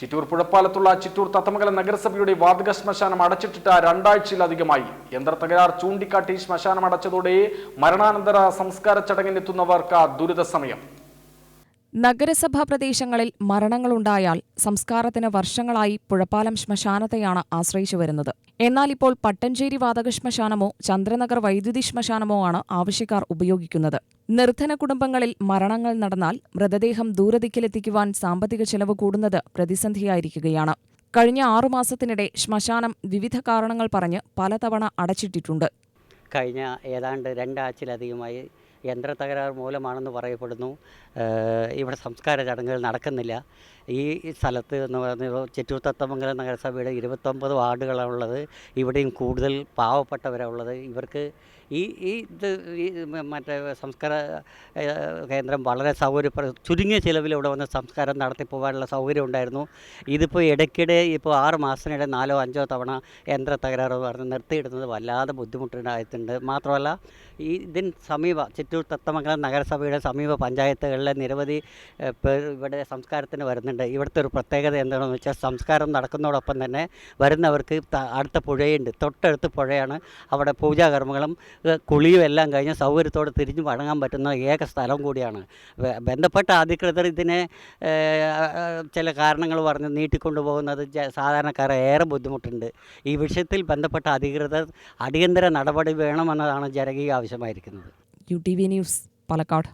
ചിറ്റൂർ പുഴപ്പാലത്തുള്ള ചിറ്റൂർ തത്തമംഗലം നഗരസഭയുടെ വാതക ശ്മശാനം അടച്ചിട്ടിട്ട് 2 ആഴ്ചയിലധികമായി. യന്ത്രത്തകരാർ ചൂണ്ടിക്കാട്ടി ശ്മശാനം അടച്ചതോടെ മരണാനന്തര സംസ്കാര ചടങ്ങിനെത്തുന്നവർക്ക് ദുരിതസമയം. നഗരസഭാ പ്രദേശങ്ങളിൽ മരണങ്ങളുണ്ടായാൽ സംസ്കാരത്തിന് വർഷങ്ങളായി പുഴപ്പാലം ശ്മശാനത്തെയാണ് ആശ്രയിച്ചു വരുന്നത്. എന്നാൽ ഇപ്പോൾ പട്ടഞ്ചേരി വാതക ശ്മശാനമോ ചന്ദ്രനഗർ വൈദ്യുതി ശ്മശാനമോ ആണ് ആവശ്യക്കാർ ഉപയോഗിക്കുന്നത്. നിർധന കുടുംബങ്ങളിൽ മരണങ്ങൾ നടന്നാൽ മൃതദേഹം ദൂരദിക്കിലെത്തിക്കുവാൻ സാമ്പത്തിക ചെലവ് കൂടുന്നത് പ്രതിസന്ധിയായിരിക്കുകയാണ്. കഴിഞ്ഞ 6 മാസത്തിനിടെ ശ്മശാനം വിവിധ കാരണങ്ങൾ പറഞ്ഞ് പലതവണ അടച്ചിട്ടിട്ടുണ്ട്. കഴിഞ്ഞ ഏതാണ്ട് 2 ആഴ്ചയിലധികമായി യന്ത്രത്തകരാർ മൂലമാണെന്ന് പറയപ്പെടുന്നു. ഇവിടെ സംസ്കാര ചടങ്ങുകൾ നടക്കുന്നില്ല. ഈ സ്ഥലത്ത് എന്ന് പറയുന്നത് ചിറ്റൂർ തത്തമംഗലം നഗരസഭയുടെ 29 വാർഡുകളാണുള്ളത്. ഇവിടെയും കൂടുതൽ പാവപ്പെട്ടവരാണ് ഉള്ളത്. ഇവർക്ക് മറ്റേ സംസ്കാര കേന്ദ്രം വളരെ ചുരുങ്ങിയ ചിലവിൽ ഇവിടെ വന്ന് സംസ്കാരം നടത്തിപ്പോകാനുള്ള സൗകര്യം ഉണ്ടായിരുന്നു. ഇതിപ്പോൾ ഇടയ്ക്കിടെ ഇപ്പോൾ 6 മാസത്തിനിടെ 4 5 തവണ യന്ത്ര തകരാറ് പറഞ്ഞ് നിർത്തിയിടുന്നത് വല്ലാതെ ബുദ്ധിമുട്ടുണ്ടായിട്ടുണ്ട്. മാത്രമല്ല ഇതിന് ചിറ്റൂർ തത്തമംഗലം നഗരസഭയുടെ സമീപ പഞ്ചായത്തുകളിലെ നിരവധി പേർ ഇവിടെ സംസ്കാരത്തിന് വരുന്നുണ്ട്. ഇവിടുത്തെ ഒരു പ്രത്യേകത എന്താണെന്ന് വെച്ചാൽ സംസ്കാരം നടക്കുന്നതോടൊപ്പം തന്നെ വരുന്നവർക്ക് അടുത്ത പുഴയുണ്ട്, തൊട്ടടുത്ത് പുഴയാണ്. അവിടെ പൂജാകർമ്മങ്ങളും കുളിയും എല്ലാം കഴിഞ്ഞ് സൗകര്യത്തോടെ തിരിഞ്ഞു മടങ്ങാൻ പറ്റുന്ന ഏക സ്ഥലം കൂടിയാണ്. ബന്ധപ്പെട്ട അധികൃതർ ഇതിനെ ചില കാരണങ്ങൾ പറഞ്ഞ് നീട്ടിക്കൊണ്ടുപോകുന്നത് സാധാരണക്കാരെ ഏറെ ബുദ്ധിമുട്ടുണ്ട്. ഈ വിഷയത്തിൽ ബന്ധപ്പെട്ട അധികൃതർ അടിയന്തര നടപടി വേണമെന്നതാണ് ജനകീയ ആവശ്യമായിരിക്കുന്നത്. UTV news, Palakkad.